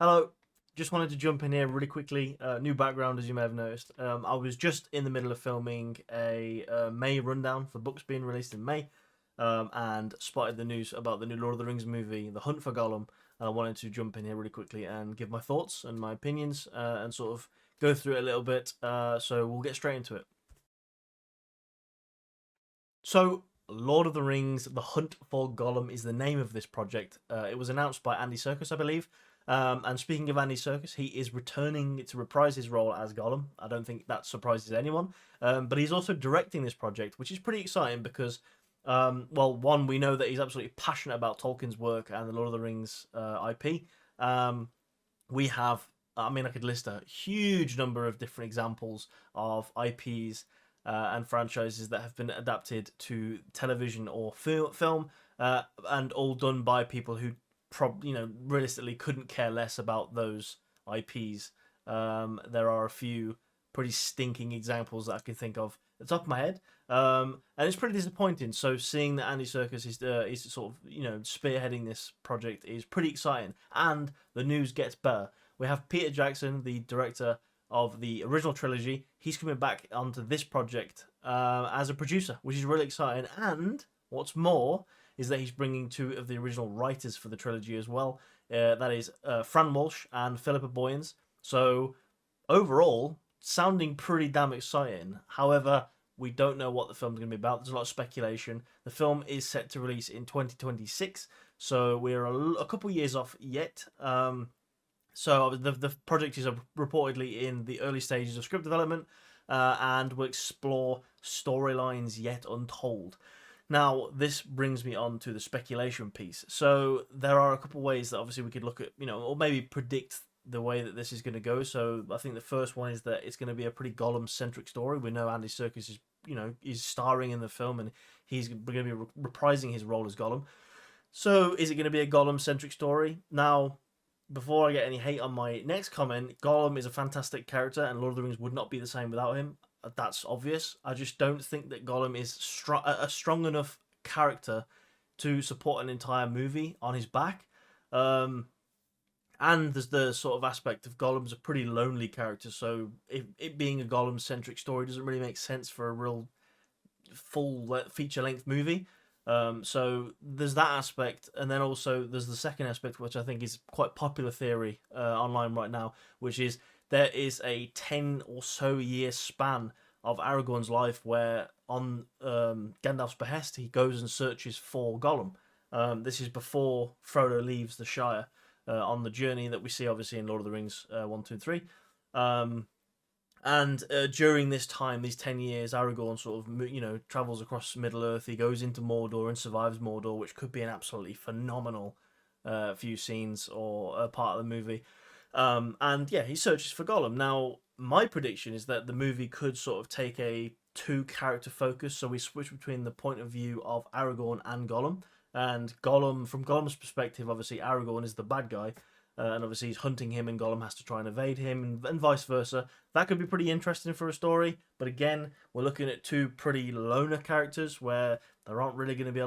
Hello. Just wanted to jump in here really quickly. New background, as you may have noticed. I was just in the middle of filming a May rundown for books being released in May, and spotted the news about the new Lord of the Rings movie, The Hunt for Gollum. And I wanted to jump in here really quickly and give my thoughts and my opinions, and sort of go through it a little bit. So we'll get straight into it. So, Lord of the Rings: The Hunt for Gollum is the name of this project. It was announced by Andy Serkis, I believe. And speaking of Andy Serkis, he is returning to reprise his role as Gollum. I don't think that surprises anyone. But he's also directing this project, which is pretty exciting because, well, one, we know that he's absolutely passionate about Tolkien's work and the Lord of the Rings IP. We have, I mean, I could list a huge number of different examples of IPs and franchises that have been adapted to television or film, and all done by people who realistically couldn't care less about those IPs. There are a few pretty stinking examples that I can think of at the top of my head, and it's pretty disappointing. So seeing that Andy Serkis is sort of spearheading this project is pretty exciting, and the news gets better. We have Peter Jackson, the director of the original trilogy. He's coming back onto this project as a producer, which is really exciting. And what's more is that he's bringing two of the original writers for the trilogy as well. That is Fran Walsh and Philippa Boyens. So overall, sounding pretty damn exciting. However, we don't know what the film's going to be about. There's a lot of speculation. The film is set to release in 2026, so we're a couple years off yet. So the project is reportedly in the early stages of script development, and will explore storylines yet untold. Now, this brings me on to the speculation piece. So there are a couple of ways that obviously we could look at, or maybe predict the way that this is going to go. So I think the first one is that it's going to be a pretty Gollum-centric story. We know Andy Serkis is starring in the film, and he's going to be reprising his role as Gollum. So is it going to be a Gollum-centric story? Now, before I get any hate on my next comment, Gollum is a fantastic character, and Lord of the Rings would not be the same without him. That's obvious. I just don't think that Gollum is a strong enough character to support an entire movie on his back. And there's the sort of aspect of Gollum's a pretty lonely character, so it being a Gollum-centric story doesn't really make sense for a real full feature-length movie. So there's that aspect, and then also there's the second aspect, which I think is quite popular theory online right now, which is there is a 10 or so year span of Aragorn's life where, on Gandalf's behest, he goes and searches for Gollum. This is before Frodo leaves the Shire on the journey that we see, obviously, in Lord of the Rings 1, 2, and 3. And during this time, these 10 years, Aragorn sort of, travels across Middle Earth. He goes into Mordor and survives Mordor, which could be an absolutely phenomenal few scenes or a part of the movie. And yeah, he searches for Gollum. Now, my prediction is that the movie could sort of take a two-character focus, so we switch between the point of view of Aragorn and Gollum. And Gollum, from Gollum's perspective, obviously Aragorn is the bad guy, and obviously he's hunting him, and Gollum has to try and evade him, and vice versa. That could be pretty interesting for a story. But again, we're looking at two pretty loner characters where there isn't really going to be a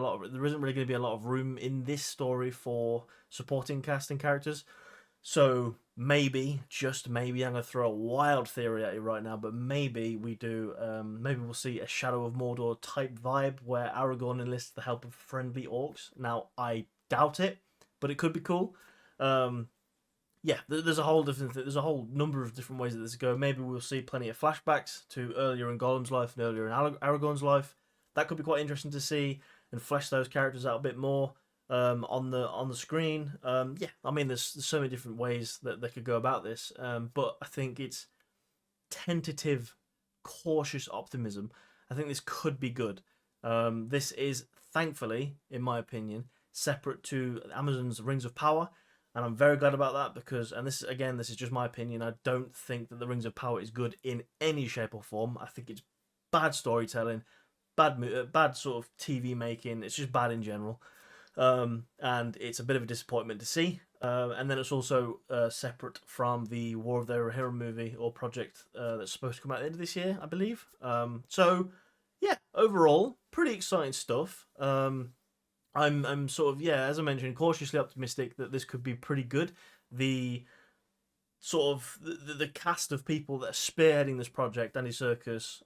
lot of room in this story for supporting cast and characters. So maybe, just maybe, I'm going to throw a wild theory at you right now, but maybe we do. Maybe we'll see a Shadow of Mordor type vibe where Aragorn enlists the help of friendly orcs. Now, I doubt it, but it could be cool. Yeah, there's a whole number of different ways that this could go. Maybe we'll see plenty of flashbacks to earlier in Gollum's life and earlier in Aragorn's life. That could be quite interesting to see and flesh those characters out a bit more on the screen. Yeah, I mean, there's so many different ways that they could go about this, but I think it's tentative, cautious optimism. I think this could be good. This is, thankfully, in my opinion, separate to Amazon's Rings of Power, and I'm very glad about that because, and this is just my opinion, I don't think that the Rings of Power is good in any shape or form. I think it's bad storytelling, bad sort of TV making. It's just bad in general. And it's a bit of a disappointment to see. And then it's also separate from the War of the Rohirrim movie or project that's supposed to come out at the end of this year, I believe. So yeah, overall, pretty exciting stuff. I'm sort of, yeah, as I mentioned, cautiously optimistic that this could be pretty good. The sort of the cast of people that are spearheading this project: Andy Serkis,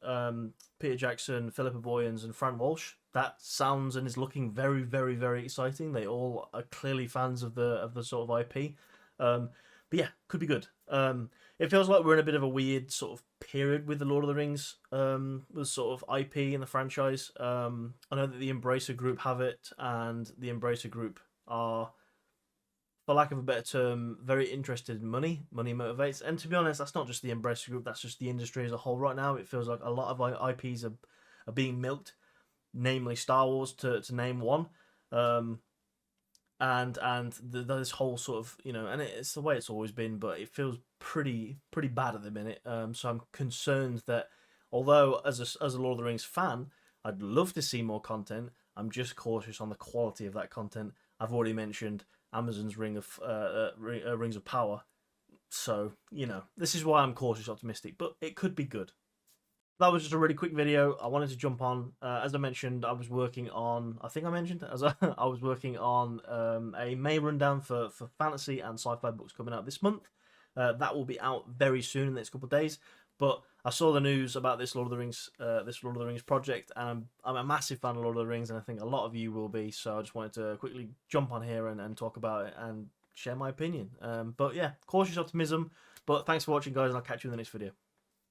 Peter Jackson, Philippa Boyens, and Fran Walsh. That sounds and is looking very, very, very exciting. They all are clearly fans of the sort of IP. But yeah, could be good. It feels like we're in a bit of a weird sort of period with the Lord of the Rings, with sort of IP in the franchise. I know that the Embracer Group have it, and the Embracer Group are, for lack of a better term, very interested in money. Money motivates, and to be honest, that's not just the Embracer Group. That's just the industry as a whole right now. It feels like a lot of IPs are being milked, namely Star Wars, to name one. This whole sort of, and it's the way it's always been, but it feels pretty bad at the minute. So I'm concerned that, although as a Lord of the Rings fan, I'd love to see more content. I'm just cautious on the quality of that content. I've already mentioned Amazon's Rings of Power, so this is why I'm cautiously optimistic. But it could be good. That was just a really quick video. I wanted to jump on. As I mentioned, I was working on. I think I mentioned I was working on a May rundown for fantasy and sci-fi books coming out this month. That will be out very soon in the next couple of days. But I saw the news about this Lord of the Rings project, and I'm a massive fan of Lord of the Rings, and I think a lot of you will be. So I just wanted to quickly jump on here and talk about it and share my opinion. But yeah, cautious optimism. But thanks for watching, guys, and I'll catch you in the next video.